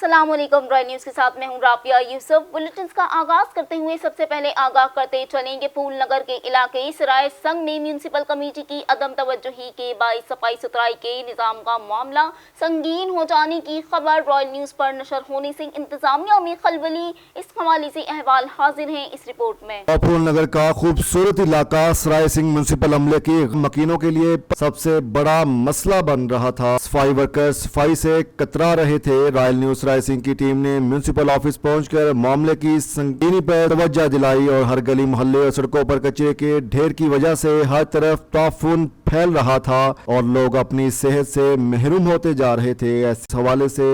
अस्सलाम वालेकुम। Royal news के साथ मैं हूं राबिया यूसुफ। बुलेटिन्स का आगाज करते हुए सबसे पहले आगाह करते चलेंगे फूल नगर के इलाके सराय संग में म्यूनिसिपल कमेटी की अदम तवज्जुही के बाइस सफाई सुथराई के निज़ाम का मामला संगीन हो जाने की खबर रॉयल न्यूज़ पर नशर होने से इंतजामिया में खलबली। इस हवाले से अहवाल हाजिर हैं इस रिपोर्ट में। फूल नगर का खूबसूरत इलाका सराय सिंह म्यूनिसिपल अमले की मकीनों के लिए सबसे बड़ा मसला बन रहा था। सफाई वर्कर्स सफाई से कतरा रहे थे। रॉयल न्यूज़ सराय सिंह की टीम ने म्यूनिसिपल ऑफिस पहुंचकर मामले की संगीनी पर तवज्जो दिलाई और हर गली मोहल्ले और सड़कों पर कचरे के ढेर की वजह से हर तरफ ताफून फैल रहा था और लोग अपनी सेहत से महरूम होते जा रहे थे। इस हवाले से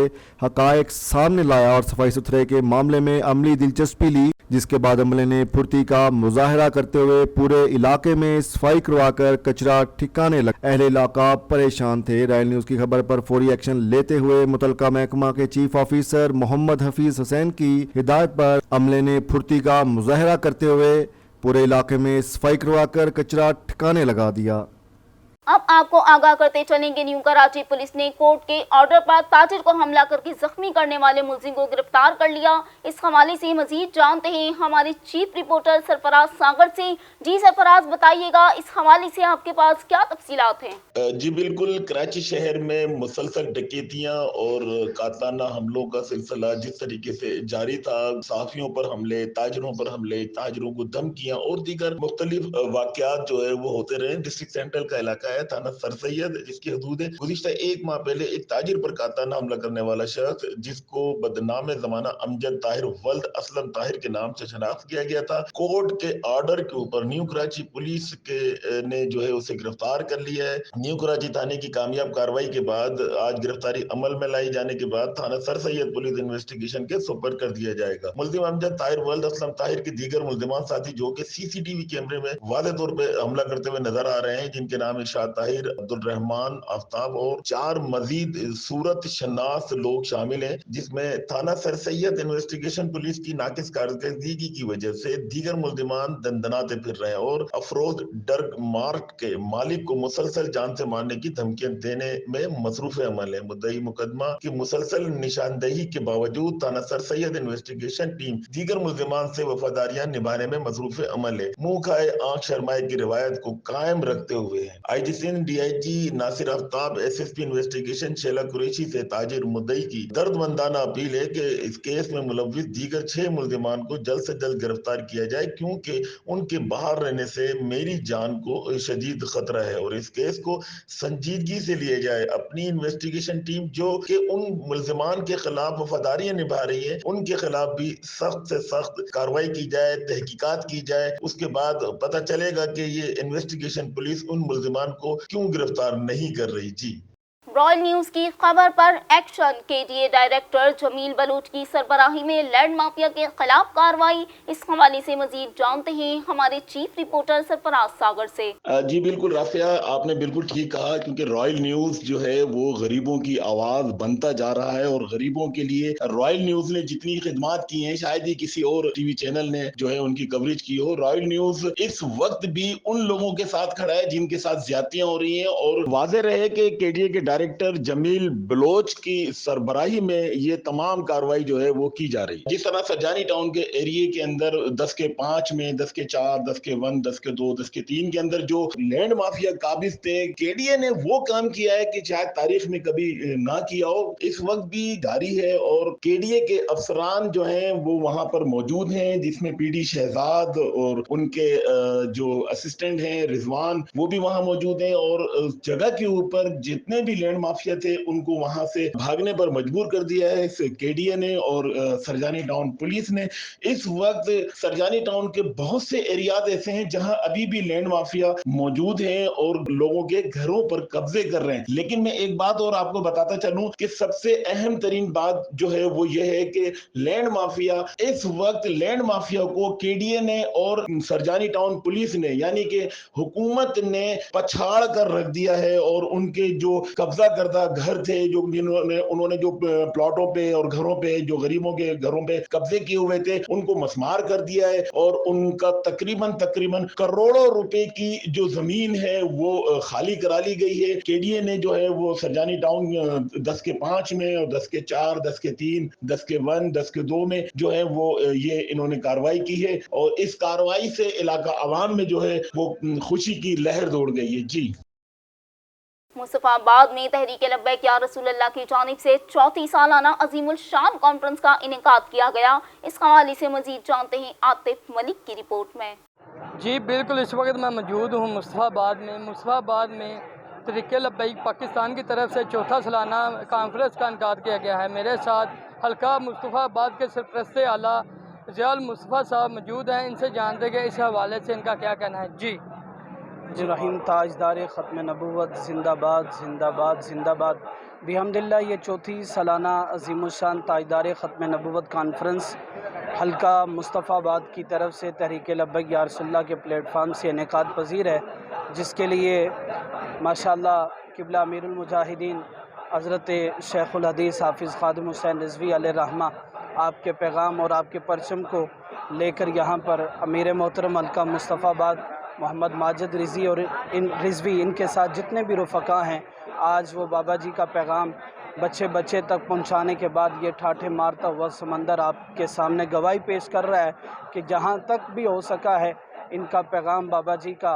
हकायक सामने लाया और सफाई सुथरे के मामले में अमली दिलचस्पी ली, जिसके बाद अमले ने फुर्ती का मुजाहरा करते हुए पूरे इलाके में सफाई करवाकर कचरा ठिकाने लगा। अहले इलाका परेशान थे। रॉयल न्यूज़ की खबर पर फौरी एक्शन लेते हुए मुतलका महकमा के चीफ ऑफिसर मोहम्मद हफीज हुसैन की हिदायत पर अमले ने फुर्ती का मुजाहरा करते हुए पूरे इलाके में सफाई करवाकर कचरा ठिकाने लगा दिया। अब आपको आगाह करते चलेंगे न्यू कराची पुलिस ने कोर्ट के ऑर्डर पर ताजिर को हमला करके जख्मी करने वाले मुलजिम को गिरफ्तार कर लिया। इस हवाले से मजीद जानते हैं हमारे चीफ रिपोर्टर सरफराज सागर से। जी सरफराज, बताइएगा इस हवाले से आपके पास क्या तफसीलात हैं? जी बिल्कुल, कराची शहर में मुसलसल डकैतियां और कातलाना हमलों का सिलसिला जिस तरीके से जारी था, सहाफियों पर हमले, ताजरों को धमकियां और दीगर मुख्तलिफ वाकयात जो है वो होते रहे। डिस्ट्रिक्ट सेंट्रल का इलाका है, थाना सर सैयद, जिसकी हदूद है। गुज़िश्ता एक माह पहले एक ताजिर पर कातलाना हमला करने वाला शख्स, जिसको बदनाम जमाना अमजद ताहिर वल्द असलम ताहिर के नाम से शनाख्त किया गया था, कोर्ट के ऑर्डर के ऊपर न्यू कराची पुलिस के ने जो है उसे गिरफ्तार कर लिया है। न्यू कराची थाने की कामयाब कार्रवाई के बाद आज गिरफ्तारी अमल में लाई जाने के बाद थाना सर सैयद पुलिस इन्वेस्टिगेशन के सुपर कर दिया जाएगा। मुल्जिम अमजद ताहिर वल्द असलम ताहिर के दीगर मुल्जिमान साथी जो कि सीसीटीवी कैमरे में वाज़ेह तौर पे हमला करते हुए नजर आ रहे हैं, जिनके नाम इरशाद ताहिर, अब्दुल रहमान, आफ्ताब और 4 मजीद सूरत शनास लोग शामिल हैं, जिसमें थाना सर सैयद इन्वेस्टिगेशन पुलिस की नाकिस कारकर्दगी की वजह से दीगर मुल्जिमान दंदनाते फिर रहे हैं और अफरोज डर्ग मार्ट के मालिक को मुसलसल जान से मारने की धमकियां देने में मसरूफ अमल है। मुद्दई मुकदमा की मुसलसल निशानदेही के बावजूद थाना सर सैयद इन्वेस्टिगेशन टीम दीगर मुल्जिमान से वफादारियां निभाने में मसरूफ अमल है। मुंह खाए आंख शर्माए की रिवायत को कायम रखते हुए IG Sindh DIG Nasir Aftab, SSP investigation Shaila Qureshi से ताजिर मुद्दई की दर्दमंदाना अपील है कि इस केस में मुलव्विस दीगर 6 मुल्जिमान को जल्द से जल्द गिरफ्तार किया जाए, क्योंकि उनके बाहर रहने से मेरी जान को शदीद खतरा है और इस केस को संजीदगी से लिया जाए। अपनी इन्वेस्टिगेशन टीम जो कि उन मुल्जिमान के खिलाफ वफादारियां निभा रही है, उनके खिलाफ भी सख्त से सख्त कार्रवाई की जाए, तहकीकात की जाए। उसके बाद पता चलेगा कि ये इन्वेस्टिगेशन पुलिस उन मुल्जिमान को क्यों गिरफ्तार नहीं कर रही। जी रॉयल न्यूज़ की खबर पर action. KDA director Jameel Baloch की सरबराही में लैंड माफिया के खिलाफ कार्रवाई। इस हवाले से मजीद जानते हैं हमारे चीफ रिपोर्टर सरफराज सागर से। जी बिल्कुल राफिया, आपने बिल्कुल ठीक कहा, क्योंकि रॉयल न्यूज जो है वो गरीबों की आवाज बनता जा रहा है और गरीबों के लिए रॉयल न्यूज ने जितनी खिदमत की हैं शायद ही किसी और टीवी चैनल ने जो है उनकी कवरेज की हो। रॉयल न्यूज इस वक्त भी उन लोगों के साथ खड़ा है जिनके साथ ज्यादतियां हो रही हैं और वाज़ेह रहे कि केडीए के डायरेक्टर जमील बलोच की सरबराही में ये तमाम कार्रवाई जो है वो की जा रही है। जिस तरह सजानी टाउन के एरिया के अंदर 10 के 5 में, 10 के 4, 10 के 1, 10 के 2, 10 के 3 के अंदर जो लैंड माफिया काबिज थे, केडीए ने वो काम किया है कि शायद तारीख में कभी ना किया हो, इस वक्त भी जारी है। और केडीए के अफसरान जो हैं वो वहां पर मौजूद हैं, जिसमें पीडी शहजाद और उनके जो असिस्टेंट हैं रिजवान, वो भी वहां मौजूद हैं और जगह के ऊपर जितने भी लैंड माफिया थे उनको वहां से भागने पर मजबूर कर दिया है केडीए ने और सरजानी टाउन पुलिस ने। इस वक्त सरजानी टाउन के बहुत से एरियाज ऐसे हैं जहां अभी भी लैंड माफिया मौजूद हैं और लोगों के घरों पर कब्जे कर रहे हैं। लेकिन मैं एक बात और आपको बताता चलूं कि सबसे अहम तरीन बात जो है वो ये है कि लैंड माफिया इस वक्त लैंड माफिया को केडीए ने और सरजानी टाउन पुलिस ने यानी कि हुकूमत ने पछाड़ कर रख दिया है और उनके जो कब्जे कब्जा करदा घर थे जो उन्होंने जो प्लॉटों पे और घरों पे जो गरीबों के घरों पे कब्जे किए हुए थे उनको मस्मार कर दिया है और उनका तकरीबन करोड़ों रुपए की जो जमीन है वो खाली करा ली गई है। केडीए ने जो है वो सरजानी टाउन 10 के 5 में और 10 के 4, 10 के 3, 10 के 1, 10 के 2 में जो है वो ये इन्होंने कार्रवाई की है और इस कार्रवाई से इलाका अवाम में जो है वो खुशी की लहर दौड़ गई है। जी मुस्तफाबाद में तहरीक लब्बैक या रसूल अल्लाह की जानिब से 34 सालाना अजीमुल शान कॉन्फ्रेंस का इनेकाद किया गया। इस हवाले से मजीद जानते हैं आतिफ मलिक की रिपोर्ट में। जी बिल्कुल, इस वक्त मैं मौजूद हूँ मुस्तफाबाद में तहरीक लब्बैक पाकिस्तान की तरफ से चौथा सालाना कॉन्फ्रेंस का इनेकाद किया गया है। मेरे साथ हल्का मुस्तफाबाद के सरपरस्त आला ज़ियाउल मुस्तफ़ा साहब मौजूद हैं। इनसे जानते कि इस हवाले से इनका क्या कहना है। जी रहीम ताजदार ख़त्म नबूवत जिंदाबाद जिंदाबाद जिंदाबाद। बिहम्दिल्लाह ये चौथी सालाना अज़ीमुश्शान ताजदार ख़त्म नबूवत कॉन्फ्रेंस हल्का मुस्तफ़ाबाद की तरफ से तहरीक लब्बैक या रसूलुल्लाह के प्लेटफार्म से इनेकाद पजीर है, जिसके लिए माशाअल्लाह क़िबला अमीरुल मुजाहिदीन हज़रत शेखुल हदीस हाफ़िज़ ख़ादिम हुसैन रिज़वी अलैहिर्रहमा आपके पैगाम और आपके परचम को लेकर यहाँ पर अमीर मोहतरम हल्का मुस्तफ़ाबाद मोहम्मद माजिद रिज़वी और इनके साथ जितने भी रफ़क़ा हैं, आज वो बाबा जी का पैगाम बच्चे तक पहुंचाने के बाद ये ठाठे मारता हुआ समंदर आपके सामने गवाही पेश कर रहा है कि जहां तक भी हो सका है इनका पैगाम बाबा जी का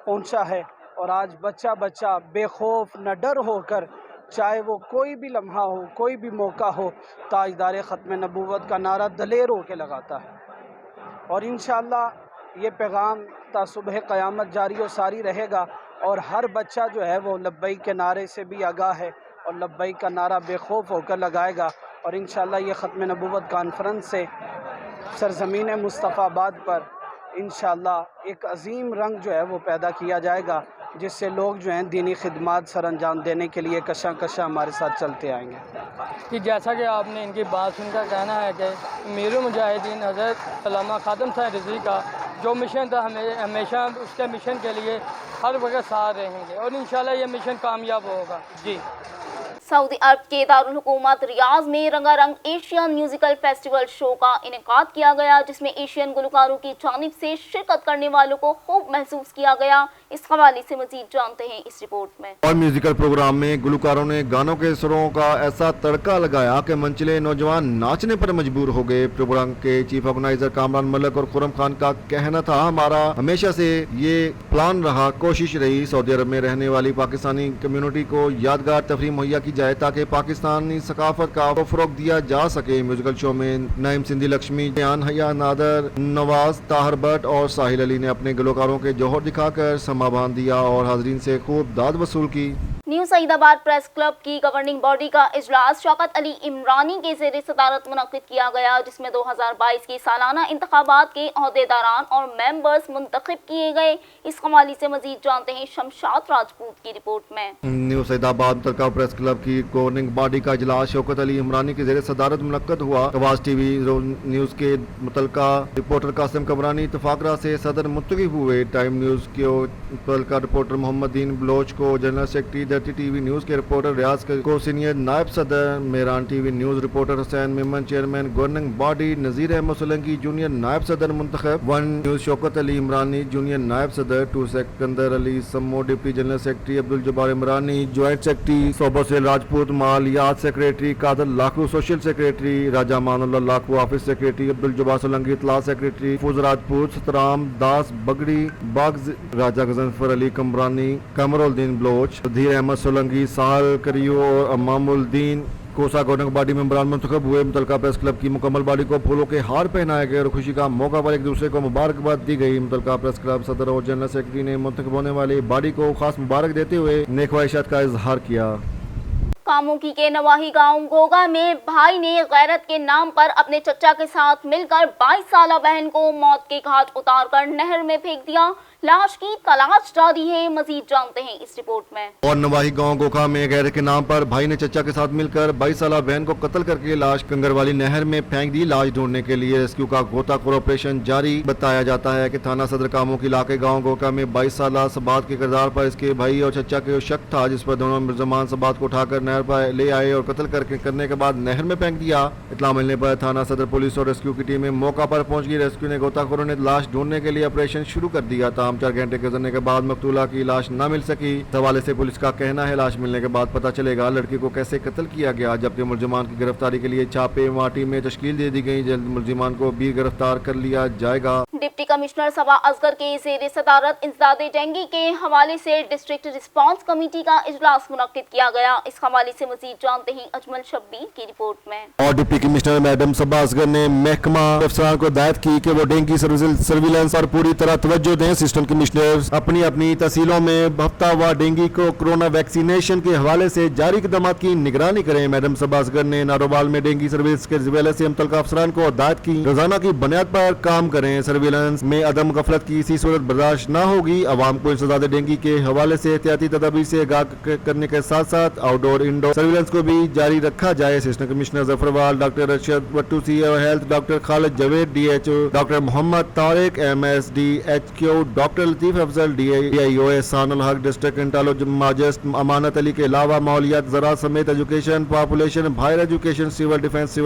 पहुंचा है। और आज बच्चा बेखौफ न डर होकर, चाहे वो कोई भी लम्हा हो, कोई भी मौका हो, ताजदार ख़त्म नबूवत का नारा दलेर होकर लगाता है। और इंशाअल्लाह ये पैगाम ता सुबह क़यामत जारी और सारी रहेगा और हर बच्चा जो है वो लब्बैक के नारे से भी आगाह है और लब्बैक का नारा बेखौफ होकर लगाएगा। और इंशाअल्लाह ये ख़त्म नबूवत कॉन्फ्रेंस से सरज़मीन मुस्तफ़ाबाद पर इंशाअल्लाह एक अजीम रंग जो है वो पैदा किया जाएगा, जिससे लोग जो हैं दीनी खिदमात सर अंजाम देने के लिए कशा हमारे साथ चलते आएंगे। कि जैसा कि आपने इनकी बात सुनकर कहना है कि अमीरुल मुजाहिदीन हज़रत अल्लामा ख़ादिम हुसैन रिज़वी का जो मिशन था हमेशा उसके मिशन के लिए हर वक्त साथ रहेंगे और इंशाल्लाह ये मिशन कामयाब होगा। जी सऊदी अरब के दारुल हुकूमत रियाज में रंगारंग एशियन म्यूजिकल फेस्टिवल शो का इनेकाद किया गया, जिसमें एशियन गुलकारों की जानिब से शिरकत करने वालों को खूब महसूस किया गया। इस हवाले से मजीद जानते हैं इस रिपोर्ट में। और म्यूजिकल प्रोग्राम में गुलकारों ने गानों के सुरों का ऐसा तड़का लगाया कि मंचले नौजवान नाचने पर मजबूर हो गए। प्रोग्राम के चीफ ऑर्गेनाइजर कामरान मलिक और खुरम खान का कहना था, हमारा हमेशा से ये प्लान रहा, कोशिश रही सऊदी अरब में रहने वाली पाकिस्तानी कम्युनिटी को यादगार तफरीह मुहैया की जाए ताकि पाकिस्तानी सकाफत का फरोग दिया जा सके। म्यूजिकल शो में नईम सिंधी लक्ष्मी, जान हया नादर, नवाज, ताहर भट्ट और साहिल अली ने अपने गुलकारों के जौहर दिखाकर समा बांध दिया और हाजरीन से खूब दाद वसूल की। न्यू सईदाबाद प्रेस क्लब की गवर्निंग बॉडी का इजलास शौकत अली इमरानी के ज़ेरे सदारत मुनक्किद किया गया, जिसमें 2022 के सालाना इंतखाबात के अहदेदारान और मेंबर्स मुंतखब किए गए। इस हवाले से मजीद जानते हैं शमशाद राजपूत की रिपोर्ट में। न्यू सईदाबाद मुतलका प्रेस क्लब की गवर्निंग बॉडी का इजलास शौकत अली इमरानी के ज़ेरे सदारत मुनक्किद हुआ। आवाज़ टीवी न्यूज़ के मुतलका रिपोर्टर कासिम कमरानी इत्तफाकरा से सदर मुंतखब हुए। टाइम न्यूज़ के मुतलका रिपोर्टर मोहम्मद दीन बलोच को जनरल सेक्रेटरी, टीवी न्यूज़ के रिपोर्टर रियाज को सीनियर नायब सदर, Mehran TV news reporter Hussain Memon chairman governing body, Nazir Ahmad Solanki junior नायब सदर मुंतखब, 1 न्यूज़ शौकत अली इमरानी जूनियर नायब सदर, 2 Sikandar Ali Sammo deputy general secretary, Abdul Jabbar Imrani joint secretary, सोबसेल राजपूत मालियात secretary, Qadir Lakhu social secretary, Raja मानुल्लाह लाखू ऑफिस सेक्रेटरी, अब्दुल जब्बार सोलंकी इतला सेक्रेटरी, फूज राजपूत, सतराम दास बगड़ी बाग्स, राजा गजनफर अली कमरानी, कमरुद्दीन बलोच, धीर अहमद सोलंकी, साहल करियो और अमामुद्दीन कोसा गवर्निंग बॉडी मेंबरान मुंतखब हुए। मुतलका प्रेस क्लब की मुकम्मल बॉडी को फूलों के हार पहनाए गए और खुशी का मौका पर एक दूसरे को मुबारकबाद दी गई। मुतलका प्रेस क्लब सदर और जनरल सेक्रेटरी ने मुंतखब होने वाली बॉडी को खास मुबारक देते हुए नेक ख्वाहिशात का इजहार किया। कामुकी के नवाही गांव घोगा में भाई ने गैरत के नाम पर अपने चचा के साथ मिलकर 22 साला बहन को मौत के घाट उतारकर नहर में फेंक दिया। लाश की तलाश जारी है। मजीद जानते हैं इस रिपोर्ट में। और नवाही गांव गोखा में गैर के नाम पर भाई ने चचा के साथ मिलकर 22 साल बहन को कत्ल करके लाश कंगरवाली नहर में फेंक दी। लाश ढूंढने के लिए रेस्क्यू का गोताखोर ऑपरेशन जारी। बताया जाता है कि थाना सदर कामों के इलाके गांव गोखा में 22 साल सबात के किरदार पर इसके भाई और चचा के शक था, जिस पर दोनों मुलजमान सबात को उठाकर नहर पर ले आए और कत्ल करने के बाद नहर में फेंक दिया। इत्तला मिलने पर थाना सदर पुलिस और रेस्क्यू की टीमें मौका पर पहुंच गई। रेस्क्यू ने गोताखोरों ने लाश ढूंढने के लिए ऑपरेशन शुरू कर दिया। ताम 4 घंटे गुजरने के बाद मकतूला की लाश न मिल सकी। इस हवाले से पुलिस का कहना है लाश मिलने के बाद पता चलेगा लड़की को कैसे कत्ल किया गया, जबकि मुलजमान की गिरफ्तारी के लिए छापे माटी में तश्कील दे दी गई। जल्द मुलजमान को भी गिरफ्तार कर लिया जाएगा। डिप्टी कमिश्नर सबा असगर के ज़ेर सदारत इंसदाद डेंगू के हवाले से डिस्ट्रिक्ट रिस्पांस कमेटी का इजलास मुनक्किद किया गया। इस हवाले से मजीद जानते हैं अजमल शब्बीर की रिपोर्ट में। और डिप्टी कमिश्नर मैडम सबा असगर ने महकमा अफसरान को हिदायत की कि वो डेंगू सर्विलेंस पर पूरी तरह तवज्जो दें। असिस्टेंट कमिश्नर अपनी अपनी तहसीलों में हफ्ता व डेंगू को कोरोना वैक्सीनेशन के हवाले से जारी इक़दाम की निगरानी करें। मैडम सबा असगर ने नारोवाल में डेंगू सर्विस के हवाले से मुतल्लिका अफसरान को हिदायत की रोजाना की बुनियाद पर काम करें। सर्विलेंस में अदम गफलत की इसी सूरत बर्दाश्त न होगी। अवाम को इंसदाद डेंगू के हवाले से एहतियाती तदाबीर से आगाह करने के साथ साथ आउटडोर इंडोर सर्विलेंस को भी जारी रखा जाए। Assistant commissioner Zafarwal, doctor Arshad Wattoo CEO health, doctor Khalid Javed DHO, doctor Muhammad Tariq MSD HQ, doctor Latif Afzal DIO, Ehsan ul Haq district intelligence, Amanat Ali के अलावा माहौलियात, ज़राअत समेत education, population, higher education, civil defence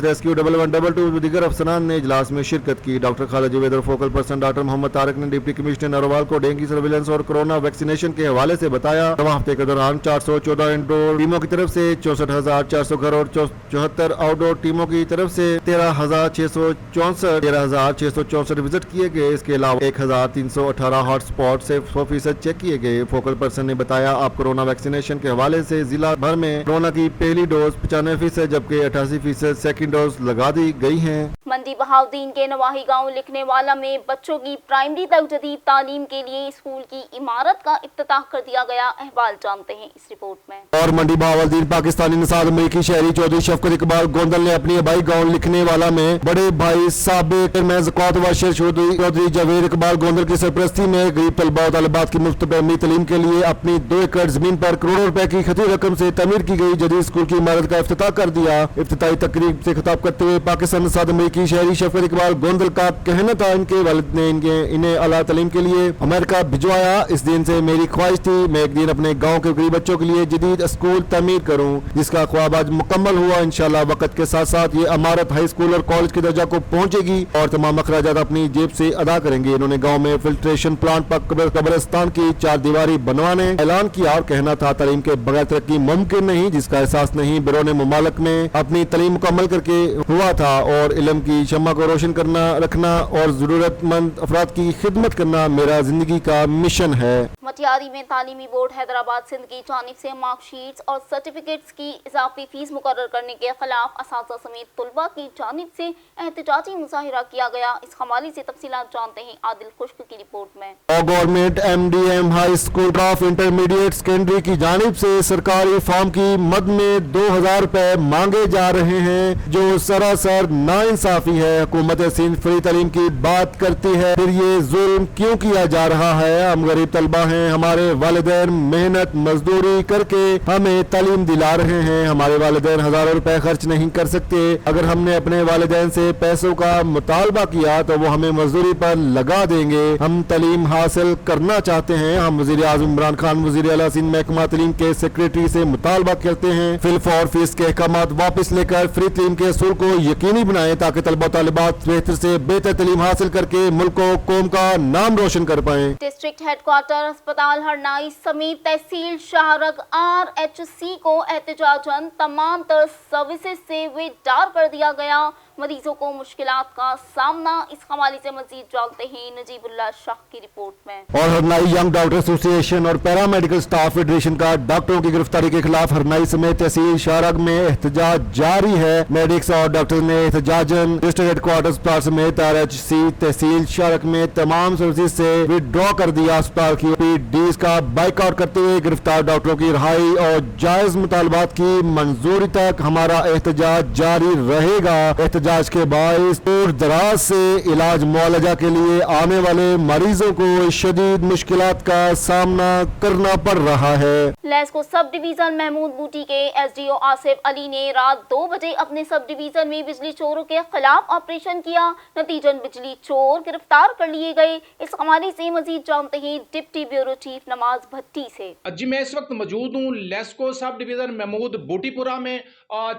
rescue 1122 दीगर अफसरान ने इजलास में शिरकत की। डॉक्टर खालिद जवेद और focal person doctor Muhammad Tariq ने डिप्टी कमिश्नर नारोवाल को डेंगू सर्विलेंस और कोरोना वैक्सीनेशन के हवाले से बताया। रवां हफ्ते के दौरान 414 इंडोर टीमों की तरफ से 64,400 घर और 74 आउटडोर टीमों की तरफ से 13,664 विजिट किए गए। इसके अलावा 1,318 हॉटस्पॉट से 100% चेक किए गए। फोकल पर्सन ने बताया आप कोरोना वैक्सीनेशन के हवाले से जिला भर में कोरोना की पहली डोज 95% जबकि 88% सेकंड डोज लगा दी गई है। मंडी बहाउद्दीन के नवाही गांव लिखने वाला में बच्चों की प्राइमरी तक जदीद तालीम के लिए स्कूल की इमारत का इफ्तिताह कर दिया गया। अहवाल जानते हैं इस रिपोर्ट में। और मंडी बहाउद्दीन पाकिस्तानी निसाद अमरीकी शहरी चौधरी शफकत इकबाल गोंदल ने अपनी आबाई गांव लिखने वाला में बड़े भाई साबिक ज़कात व शेर चौधरी जावेद इकबाल गोंदल की सरपरस्ती में गरीब तलबा और तालिबात की मुफ्त प्राइमरी तालीम के लिए अपनी 2 एकड़ जमीन पर करोड़ों रुपए की खती रकम से तमीर की गई जदीद स्कूल की इमारत का इफ्तिताह कर दिया। इफ्तिताही तकरीब से खिताब करते हुए पाकिस्तान निसाद अमरीकी शहरी शफकत इकबाल गोंदल का कहना था इनके वालिद ने इन्हें आला तालीम के लिए अमेरिका भिजवाया। इस दिन से मेरी ख्वाहिश थी मैं एक दिन अपने गाँव के गरीब बच्चों के लिए जदीद स्कूल तमीर करूँ, जिसका ख्वाब आज मुकम्मल हुआ। इंशाल्लाह वक्त के साथ साथ ये इमारत हाई स्कूल और कॉलेज के दर्जा को पहुंचेगी और तमाम अखराजात अपनी जेब से अदा करेंगे। इन्होंने गांव में फिल्ट्रेशन प्लांट पर कब्रिस्तान की 4 दीवारी बनवाने ऐलान किया और कहना था तालीम के बगैर तरक्की मुमकिन नहीं, जिसका एहसास नहीं बैरून मुमालिक में अपनी तालीम मुकम्मल करके हुआ था और इल्म की शम्मा को रोशन करना रखना और जरूरतमंद अफराद की खिदमत करना मेरा जिंदगी का मिशन है। मटियारी में तालीमी बोर्ड हैदराबाद सिंध की जानिब से मार्कशीट्स और सर्टिफिकेट्स की इजाफी फीस मुकर्रर करने के खिलाफ असातिज़ा समेत तुलबा की जानिब से एहतजाजी मुजाहिरा किया गया। इस हवाले से तफसीलात जानते हैं आदिल खुश्क की रिपोर्ट में। Government MDM high school of intermediate secondary की जानिब से सरकारी फॉर्म की मद में 2,000 रुपए मांगे जा रहे हैं, जो सरासर नाइंसाफी है। हुकूमत सिंध फ्री तालीम की बात करती है, फिर ये जुल्म क्यों किया जा रहा है? हम गरीब तलबा हैं, हमारे वालिदैन मेहनत मजदूरी करके हमें तालीम दिला रहे हैं। हमारे वालिदैन हजारों रुपए खर्च नहीं कर सकते। अगर हमने अपने वालिदैन से पैसों का मुतालबा किया तो वो हमें मजदूरी पर लगा देंगे। हम तालीम हासिल करना चाहते हैं। हम वज़ीर आज़म इमरान खान वज़ीर आला सिंध महकमा तालीम के सेक्रेटरी से मुतालबा करते हैं फिल-फौर फीस के अहकामात वापस लेकर फ्री तालीम के असूल को यकीनी बनाएं ताकि तलबा तालिबात बेहतर से बेहतर तालीम हासिल करके मुल्क को कौम का नाम रोशन कर पाएं। डिस्ट्रिक्ट हेडक्वार्टर अस्पताल हरनाई समेत तहसील शाहरग RHC को एहतजाजन तमाम तर सर्विसेज से विड्रॉ कर दिया गया। मरीजों को मुश्किलात का सामना। इस हवाले से मजीद जानते हैं नजीबुल्लाह शाह की रिपोर्ट में। और हरनाई यंग डॉक्टर एसोसिएशन और पैरामेडिकल स्टाफ फेडरेशन का डॉक्टरों की गिरफ्तारी के खिलाफ हरनाई समेत तहसील शाहरग में एहतजाज जारी है। मेडिक्स और डॉक्टर ने एहतजाजन डिस्ट्रिक्ट हेडक्वार्टर अस्पताल समेत RHC तहसील शाहरग में तमाम सर्विसेज से विड्रॉ कर दिया। अस्पताल की OPDs का बाइकआउट करते हुए गिरफ्तार डॉक्टरों की रिहाई और जायज मुतालबात की मंजूरी तक हमारा एहतजाज जारी रहेगा। एहतजाज इलाज के बायस दूर दराज से इलाज मुआलजा के लिए आने वाले मरीजों को शदीद मुश्किलात का सामना करना पड़ रहा है। लेस्को सब डिवीजन महमूद बूटी के एसडीओ आसिफ अली ने रात 2 बजे अपने सब डिवीजन में बिजली चोरों के खिलाफ ऑपरेशन किया। नतीजन बिजली चोर गिरफ्तार कर लिए गए। इस हवाले से मजीद जानते हैं डिप्टी ब्यूरो चीफ नमाज भट्टी से। जी, मैं इस वक्त मौजूद हूँ लेस्को सब डिवीज़न महमूद बूटीपुरा में।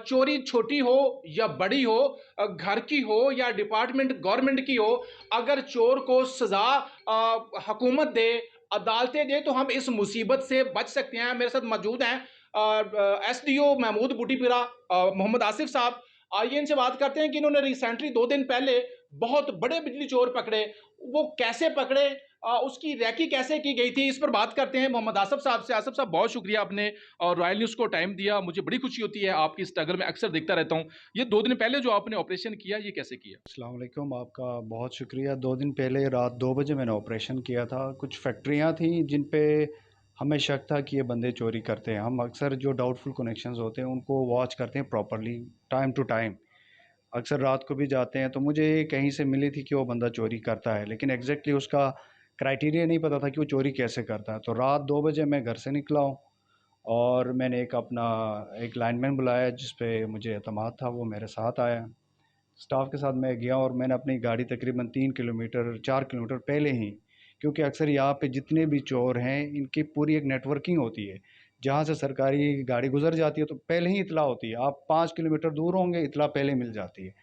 चोरी छोटी हो या बड़ी हो, घर की हो या डिपार्टमेंट गवर्नमेंट की हो, अगर चोर को सज़ा हुकूमत दे, अदालतें दे, तो हम इस मुसीबत से बच सकते हैं। मेरे साथ मौजूद हैं एसडीओ महमूद बूटीपुरा मोहम्मद आसिफ साहब। आइए इनसे बात करते हैं कि इन्होंने रिसेंटली 2 दिन पहले बहुत बड़े बिजली चोर पकड़े, वो कैसे पकड़े, उसकी रैकी कैसे की गई थी, इस पर बात करते हैं मोहम्मद आसिफ साहब से। आसिफ साहब, बहुत शुक्रिया आपने और रॉयल न्यूज़ को टाइम दिया। मुझे बड़ी खुशी होती है, आपकी स्ट्रगल में अक्सर देखता रहता हूँ। ये 2 दिन पहले जो आपने ऑपरेशन किया, ये कैसे किया? अस्सलाम वालेकुम, आपका बहुत शुक्रिया। 2 दिन पहले रात 2 बजे मैंने ऑपरेशन किया था। कुछ फैक्ट्रियाँ थीं जिन पे हमें शक था कि ये बंदे चोरी करते हैं। हम अक्सर जो डाउटफुल कनेक्शंस होते हैं उनको वॉच करते हैं प्रॉपरली, टाइम टू टाइम। अक्सर रात को भी जाते हैं, तो मुझे कहीं से मिली थी कि वो बंदा चोरी करता है, लेकिन एग्जैक्टली उसका क्राइटेरिया नहीं पता था कि वो चोरी कैसे करता है। तो रात 2 बजे मैं घर से निकला हूँ और मैंने एक लाइनमैन बुलाया जिस पे मुझे एतमाद था, वो मेरे साथ आया। स्टाफ के साथ मैं गया और मैंने अपनी गाड़ी तकरीबन 3 किलोमीटर 4 किलोमीटर पहले ही, क्योंकि अक्सर यहाँ पे जितने भी चोर हैं इनकी पूरी एक नेटवर्किंग होती है। जहाँ से सरकारी गाड़ी गुजर जाती है तो पहले ही इतला होती है। आप 5 किलोमीटर दूर होंगे, इतला पहले मिल जाती है।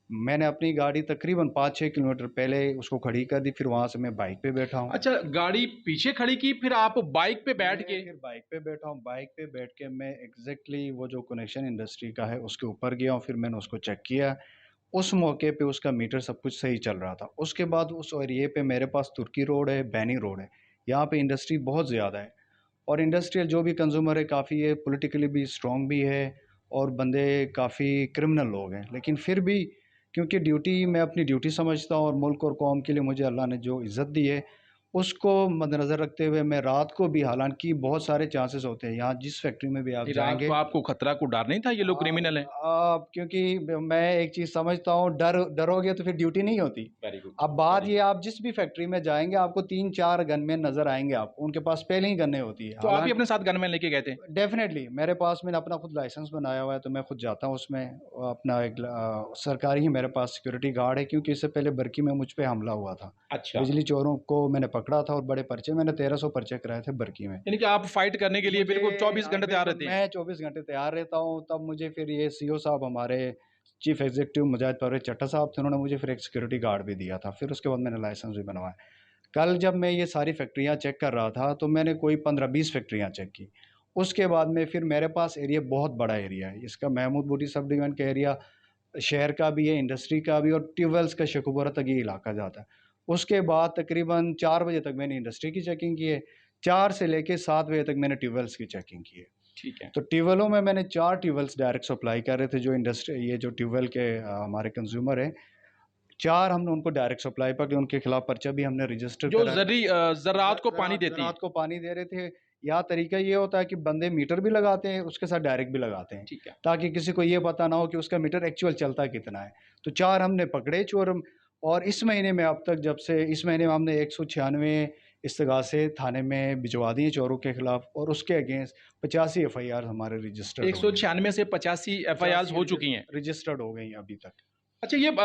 मैंने अपनी गाड़ी तकरीबन 5-6 किलोमीटर पहले उसको खड़ी कर दी, फिर वहाँ से मैं बाइक पे बैठा हूँ। अच्छा, गाड़ी पीछे खड़ी की, फिर आप बाइक पे बैठ के? फिर बाइक पे बैठा हूँ। बाइक पे बैठ के मैं एग्जैक्टली वो जो कनेक्शन इंडस्ट्री का है उसके ऊपर गया हूँ। फिर मैंने उसको चेक किया। उस मौके पे उसका मीटर सब कुछ सही चल रहा था। उसके बाद उस एरिए पे मेरे पास तुर्की रोड है, बैनी रोड है। यहाँ पे इंडस्ट्री बहुत ज़्यादा है और इंडस्ट्रियल जो भी कंज्यूमर है काफ़ी है, पॉलिटिकली भी स्ट्रॉन्ग भी है और बंदे काफ़ी क्रिमिनल लोग हैं। लेकिन फिर भी क्योंकि ड्यूटी, मैं अपनी ड्यूटी समझता हूँ और मुल्क और कौम के लिए मुझे अल्लाह ने जो इज़्ज़त दी है उसको मद्देनज़र रखते हुए मैं रात को भी, हालांकि बहुत सारे चांसेस होते हैं यहाँ जिस फैक्ट्री में भी आप रात जाएंगे। को आपको खतरा को डर नहीं था ये लोग क्रिमिनल हैं? क्योंकि मैं एक चीज़ समझता हूँ, डरोगे तो फिर ड्यूटी नहीं होती। Very good. अब बात ये, आप जिस भी फैक्ट्री में जाएंगे आपको 3-4 गनमैन नज़र आएंगे, आपको उनके पास पहले ही गन्ने होती है। तो आप ही अपने साथ गनमैन लेके गए थे? डेफिनेटली मेरे पास, मैंने अपना खुद लाइसेंस बनाया हुआ है तो मैं खुद जाता हूँ उसमें। अपना एक सरकारी ही मेरे पास सिक्योरिटी गार्ड है, क्योंकि इससे पहले बरकी में मुझ पर हमला हुआ था। अच्छा। बिजली चोरों को मैंने पकड़ा था और बड़े पर्चे, मैंने 1300 पर्चे कराए थे बरकी में। यानी कि आप फाइट करने के लिए बिल्कुल 24 घंटे तैयार रहते हैं? मैं 24 घंटे तैयार रहता हूँ। तब मुझे फिर ये सीओ साहब, हमारे चीफ एग्जीक्यूटिव मुजाहिद परवेज चट्टा साहब थे, उन्होंने मुझे फिर एक सिक्योरिटी गार्ड भी दिया था। फिर उसके बाद मैंने लाइसेंस भी बनवाया। कल जब मैं ये सारी फैक्ट्रियाँ चेक कर रहा था तो मैंने कोई 15-20 फैक्ट्रियाँ चेक की। उसके बाद में फिर मेरे पास एरिया बहुत बड़ा एरिया है, इसका महमूद बूटी सब डिवीजन का एरिया शहर का भी है, इंडस्ट्री का भी, और ट्यूबवेल्स का शेखुपुरा तक ये इलाका जाता है। उसके बाद तकरीबन 4 बजे तक मैंने इंडस्ट्री की चेकिंग की है, 4 से लेके 7 बजे तक मैंने ट्यूबवेल्स की चेकिंग की है। ठीक है। तो ट्यूबवेलों में मैंने 4 ट्यूबवेल्स डायरेक्ट सप्लाई कर रहे थे, जो इंडस्ट्री, ये जो ट्यूबवेल के हमारे कंज्यूमर हैं, 4 हमने उनको डायरेक्ट सप्लाई पर, उनके खिलाफ पर्चा भी हमने रजिस्टर जो करा। ज़रात को पानी देती है। रात को पानी दे रहे थे। यहाँ तरीका ये होता है कि बंदे मीटर भी लगाते हैं, उसके साथ डायरेक्ट भी लगाते हैं, ठीक है। ताकि किसी को ये पता ना हो कि उसका मीटर एक्चुअल चलता कितना है। तो 4 हमने पकड़े चोर। और इस महीने में अब तक, जब से इस महीने में हमने 196 इस्तगासे थाने में भिजवा दिए चोरों के खिलाफ, और उसके अगेंस्ट 85 FIR हमारे रजिस्टर्ड 196 से 85 FIR हो चुकी हैं, रजिस्टर्ड हो गई हैं अभी तक। अच्छा, ये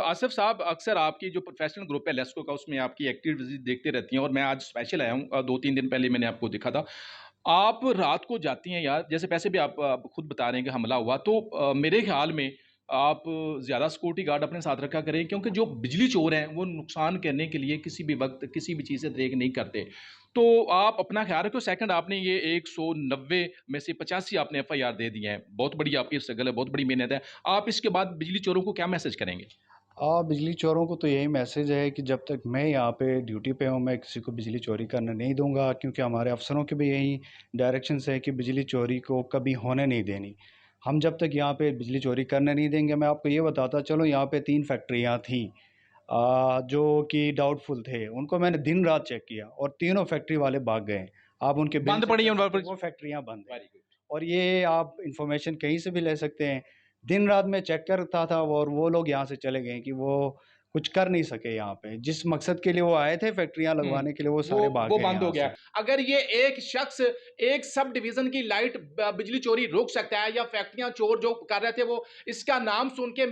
आसिफ साहब, अक्सर आपकी जो प्रोफेशनल ग्रुप है लेस्को का, उसमें आपकी एक्टिविटीज देखते रहती हैं और मैं आज स्पेशल आया हूँ। 2-3 दिन पहले मैंने आपको देखा था। आप रात को जाती हैं यार, जैसे पैसे भी आप खुद बता रहे हैं कि हमला हुआ, तो मेरे ख्याल में आप ज़्यादा सिक्योरिटी गार्ड अपने साथ रखा करें, क्योंकि जो बिजली चोर हैं वो नुकसान करने के लिए किसी भी वक्त किसी भी चीज़ से देख नहीं करते। तो आप अपना ख्याल रखो। सेकंड, आपने ये 190 में से 85 आपने FIR दे दिए हैं, बहुत बड़ी आपकी स्ट्रगल है, बहुत बड़ी मेहनत है। आप इसके बाद बिजली चोरों को क्या मैसेज करेंगे? बिजली चोरों को तो यही मैसेज है कि जब तक मैं यहाँ पे ड्यूटी पे हूँ, मैं किसी को बिजली चोरी करने नहीं दूंगा, क्योंकि हमारे अफसरों के भी यही डायरेक्शंस है कि बिजली चोरी को कभी होने नहीं देनी। हम जब तक यहाँ पे बिजली चोरी करने नहीं देंगे। मैं आपको ये बताता चलो, यहाँ पे 3 फैक्ट्रियाँ थीं जो कि डाउटफुल थे, उनको मैंने दिन रात चेक किया और तीनों फैक्ट्री वाले भाग गए। आप उनके बंद पड़ी हैं, वो फैक्ट्रियाँ बंद हैं। और ये आप इंफॉर्मेशन कहीं से भी ले सकते हैं। दिन रात मैं चेक करता था और वो लोग यहाँ से चले गए कि वो कुछ कर नहीं सके यहाँ पे, जिस मकसद के लिए वो आए थे फैक्ट्रियां लगवाने के लिए, वो सारे भाग वो गए बंद हो यहाँ गया। से। अगर ये एक शख्स एक सब डिवीजन की लाइट बिजली चोरी रोक सकता है, या फैक्ट्रियां चोर जो कर रहे थे वो इसका नाम सुन के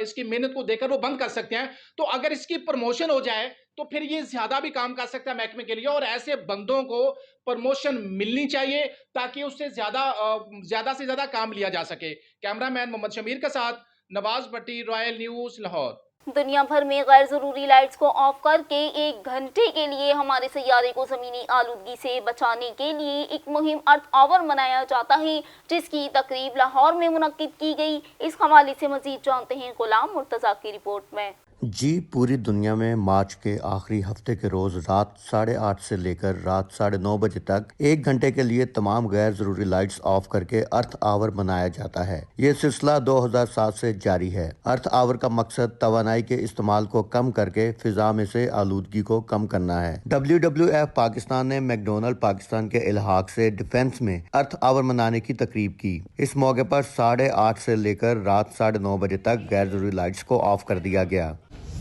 इसकी मेहनत को देखकर वो बंद कर सकते हैं, तो अगर इसकी प्रमोशन हो जाए तो फिर ये ज्यादा भी काम कर सकता है महकमे के लिए, और ऐसे बंदों को प्रमोशन मिलनी चाहिए ताकि उससे ज्यादा से ज्यादा काम लिया जा सके। कैमरामैन मोहम्मद शमीर के साथ नवाज भट्टी, रॉयल न्यूज, लाहौर। दुनिया भर में गैर जरूरी लाइट्स को ऑफ करके 1 घंटे के लिए हमारे सैयारे को जमीनी आलूदगी से बचाने के लिए एक मुहिम अर्थ आवर मनाया जाता है, जिसकी तकरीब लाहौर में मुनक्किद की गई। इस हवाले से मजीद जानते हैं गुलाम मुर्तजा की रिपोर्ट में। जी, पूरी दुनिया में मार्च के आखिरी हफ्ते के रोज रात 8:30 से लेकर रात 9:30 बजे तक 1 घंटे के लिए तमाम गैर जरूरी लाइट्स ऑफ करके अर्थ आवर मनाया जाता है। ये सिलसिला 2007 से जारी है। अर्थ आवर का मकसद तवानाई के इस्तेमाल को कम करके फिजा में से आलूदगी को कम करना है। WWF पाकिस्तान ने मैकडोनल्ड पाकिस्तान के इल्हाक से डिफेंस में अर्थ आवर मनाने की तकरीब की। इस मौके पर 8:30 से लेकर रात 9:30 बजे तक गैर जरूरी लाइट्स को ऑफ कर दिया गया।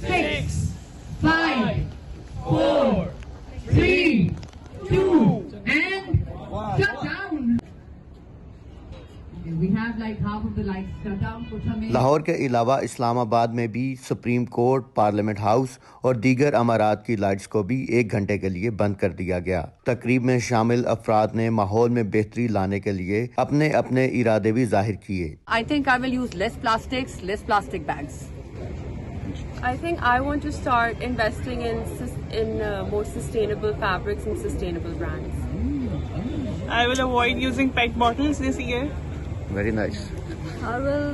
6, 5, 4, 3, 2, and shut down. We have like half of the lights shut down for some minutes. Lahore के अलावा इस्लामाबाद में भी सुप्रीम कोर्ट, पार्लियामेंट हाउस और दीगर अमारात की लाइट्स को भी 1 घंटे के लिए बंद कर दिया गया। तकरीब में शामिल अफराद ने माहौल में बेहतरी लाने के लिए अपने अपने इरादे भी जाहिर किए। I think I will use less plastics, less plastic bags. I think I want to start investing in more sustainable fabrics and sustainable brands. I will avoid using PET bottles this year. Very nice. I will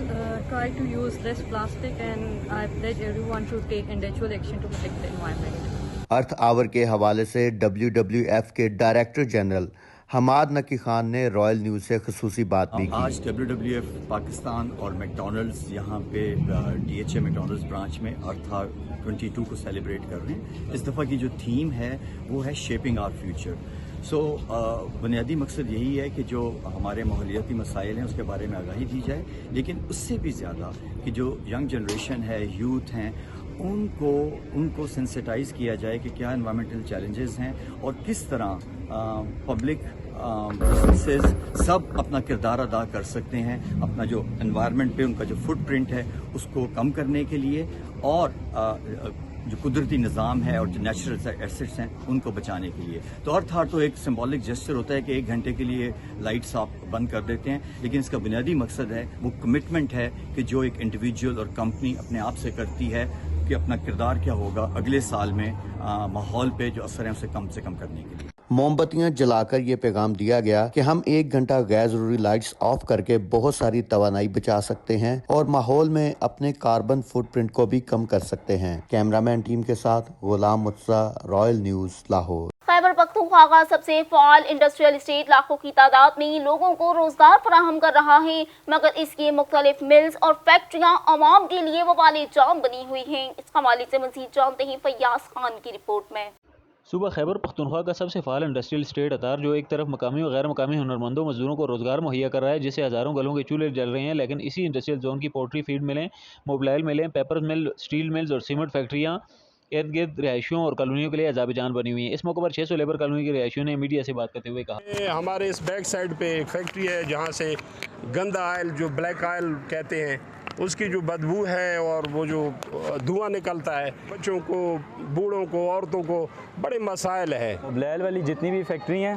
try to use less plastic, and I pledge everyone to take individual action to protect the environment. Earth Hour के हवाले से WWF के director general Hammad नकी खान ने royal news से खुसूसी बात भी की। आज WWF पाकिस्तान और मैकडोनल्ड्स यहाँ पे DHA मैकडोनल्ड्स ब्रांच में अर्थ 22 को सेलिब्रेट कर रहे हैं। इस दफ़ा की जो थीम है वो है शेपिंग आवर फ्यूचर। बुनियादी मकसद यही है कि जो हमारे माहौलियाती मसाइल हैं उसके बारे में आगाही दी जाए, लेकिन उससे भी ज़्यादा कि जो यंग जनरेशन है, यूथ हैं, उनको सेंसिटाइज किया जाए कि क्या एनवायरमेंटल चैलेंजेस हैं और किस तरह पब्लिक बिजनेसेस सब अपना किरदार अदा कर सकते हैं अपना जो एनवायरनमेंट पे उनका जो फुटप्रिंट है उसको कम करने के लिए, और जो कुदरती निज़ाम है और जो नेचुरल एसेट्स हैं उनको बचाने के लिए। तो अर्थ आवर तो एक सिंबॉलिक जेस्चर होता है कि 1 घंटे के लिए लाइट्स आप बंद कर देते हैं, लेकिन इसका बुनियादी मकसद है, वो कमिटमेंट है कि जो एक इंडिविजुअल और कंपनी अपने आप से करती है कि अपना किरदार क्या होगा अगले साल में माहौल पे जो असर है उसे कम से कम करने के लिए। मोमबत्तियां जलाकर ये पैगाम दिया गया कि हम 1 घंटा गैर जरूरी लाइट्स ऑफ करके बहुत सारी तवानाई बचा सकते हैं और माहौल में अपने कार्बन फुटप्रिंट को भी कम कर सकते हैं। कैमरामैन टीम के साथ गुलाम मुर्तजा, रॉयल न्यूज़, लाहौर। खैबर पख्तूनख्वा का सबसे फाल इंडस्ट्रियल एस्टेट लाखों की तादाद में लोगों को रोजगार फराहम कर रहा है, मगर इसकी मुख्तलिफ मिल्स और फैक्ट्रियां अवाम के लिए वबाले जाम बनी हुई हैं। इस हवाले से मजीद जानते हैं फैयाज खान की रिपोर्ट में। सूबा खैबर पख्तूनख्वा का सबसे फाल इंडस्ट्रियल स्टेट अतार जो एक तरफ मकामी और गैर मकामी हुनरमंदों मजदूरों को रोजगार मुहैया कर रहा है, जिससे हज़ारों गलों के चूल्हे जल रहे हैं, लेकिन इसी इंडस्ट्रियल जोन की पोल्ट्री फीड मिलें, मोबाइल मिलें, पेपर मिल, स्टील मिल्स और सीमेंट फैक्ट्रियाँ इर्द गिर्द रिहायशियों और कॉलोनियों के लिए अज़ाब जान बनी हुई है। इस मौके पर 600 लेबर कॉलोनी के रिहायशियों ने मीडिया से बात करते हुए कहा, हमारे इस बैक साइड पे एक फैक्ट्री है जहाँ से गंदा आयल जो ब्लैक आयल कहते हैं उसकी जो बदबू है और वो जो धुआं निकलता है, बच्चों को, बूढ़ों को, औरतों को बड़े मसाइल है। मोबाइल वाली जितनी भी फैक्ट्री हैं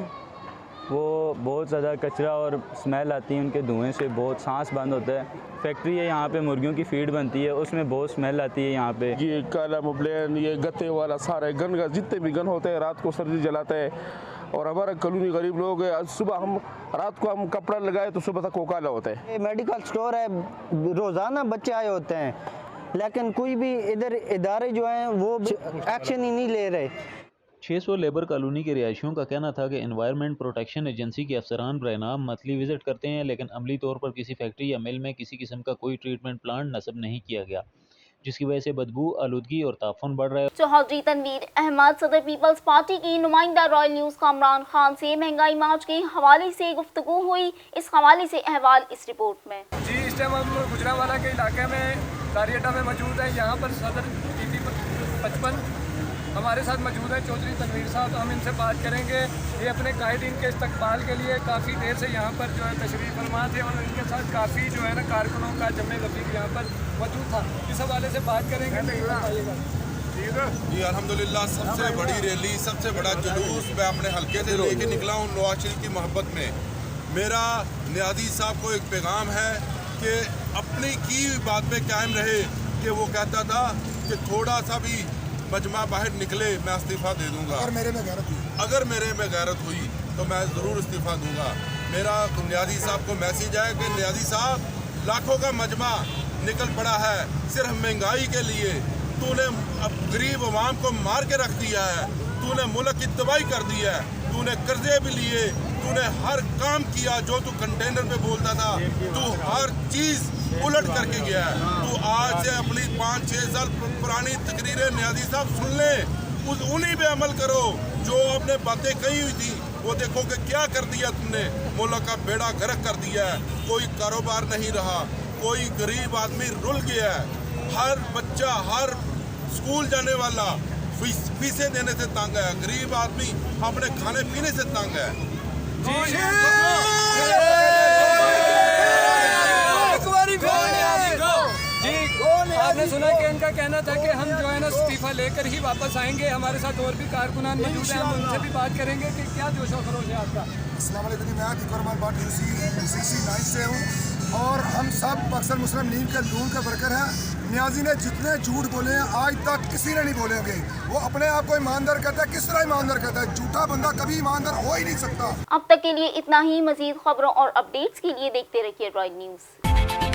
वो बहुत ज़्यादा कचरा और स्मेल आती है, उनके धुएं से बहुत सांस बंद होता है। फैक्ट्री है यहाँ पे मुर्गियों की फीड बनती है, उसमें बहुत स्मेल आती है यहाँ पे। ये काला मोबलैन, ये गत्ते वाला सारा गन का जितने भी गन होते हैं रात को सर्दी जलाते हैं, और हमारा कॉलोनी गरीब लोग है, सुबह हम रात को हम कपड़ा लगाए तो सुबह तक कोकाला होता है। मेडिकल स्टोर है, रोज़ाना बच्चे आए होते हैं, लेकिन कोई भी इधर इदारे जो हैं वो एक्शन ही नहीं ले रहे। 600 लेबर कॉलोनी के रिहायशियों का कहना था कि एनवायरनमेंट प्रोटेक्शन एजेंसी के अफसरान बरनाम मंथली विजिट करते हैं, लेकिन अमली तौर पर किसी फैक्ट्री या मिल में किसी किस्म का कोई ट्रीटमेंट प्लांट नस्ब नहीं किया गया, जिसकी वजह से बदबू, आलूदगी और ताफुन बढ़ रहा है। चौधरी तनवीर अहमद सदर पीपल्स पार्टी की नुमाइंदा रॉयल न्यूज़ कामरान खान से महंगाई मार्च के हवाले से गुफ्तगू हुई। इस हवाले से अहवाल इस रिपोर्ट में। जी इस टाइम हम गुजरांवाला के इलाके में दारी अड्डा में मौजूद है। यहाँ पर सदर टीपी 55 हमारे साथ मौजूद है, चौधरी तनवीर साहब। हम इनसे बात करेंगे। ये अपने कायदीन के इस्तकबाल के लिए काफ़ी देर से यहाँ पर जो है तशरीफ़ फरमा थे और इनके साथ काफ़ी जो है ना कारकुनों का जमे रफीक यहाँ पर मौजूद था। इस हवाले से बात करेंगे। जी अल्हम्दुलिल्लाह, सबसे बड़ी रैली, सबसे बड़ा जुलूस मैं अपने हल्के से लेके निकला हूँ नवाज शरीफ की मोहब्बत में। मेरा नियाज़ी साहब को एक पैगाम है कि अपनी की बात पे कायम रहे कि वो कहता था कि थोड़ा सा भी मजमा बाहर निकले मैं इस्तीफ़ा दे दूँगा। अगर मेरे में गैरत हुई तो मैं ज़रूर इस्तीफ़ा दूँगा। मेरा नियाज़ी साहब को मैसेज है कि नियाज़ी साहब, लाखों का मजमा निकल पड़ा है सिर्फ महंगाई के लिए। तूने अब गरीब अवाम को मार के रख दिया है, तूने मुल्क की तबाही कर दी है, तूने कर्जे भी लिए, तूने हर काम किया जो तू कंटेनर पे बोलता था, तू हर चीज़ उलट करके गया है। तू आज से अपनी 5-6 साल पुरानी तकरीरें नियाज़ी साहब सुन ले, उन्हीं पे अमल करो जो आपने बातें कही हुई थी। वो देखो कि क्या कर दिया तुमने, मुल्क का बेड़ा गर्क कर दिया है। कोई कारोबार नहीं रहा, कोई गरीब आदमी रुल गया है। हर बच्चा, हर स्कूल जाने वाला फीसें देने से तंग है। गरीब आदमी अपने खाने पीने से तंग है। आपने सुना कि इनका कहना था कि हम जो है ना इस्तीफा लेकर ही वापस आएंगे। हमारे साथ और भी कारकुनान मौजूद हैं, हम उनसे भी बात करेंगे कि क्या जोश और खरोश है आपका। अस्सलाम वालेकुम, मैं तिकोरमान बाट UC9 से हूँ और हम सब अक्सर मुस्लिम लीग के नून के वर्कर हैं। नियाज़ी ने जितने झूठ बोले हैं आज तक किसी ने नहीं बोले होंगे। वो अपने आप को ईमानदार कहता है, किस तरह ईमानदार कहता है? झूठा बंदा कभी ईमानदार हो ही नहीं सकता। अब तक के लिए इतना ही। मजीद खबरों और अपडेट्स के लिए देखते रहिए रॉयल न्यूज़।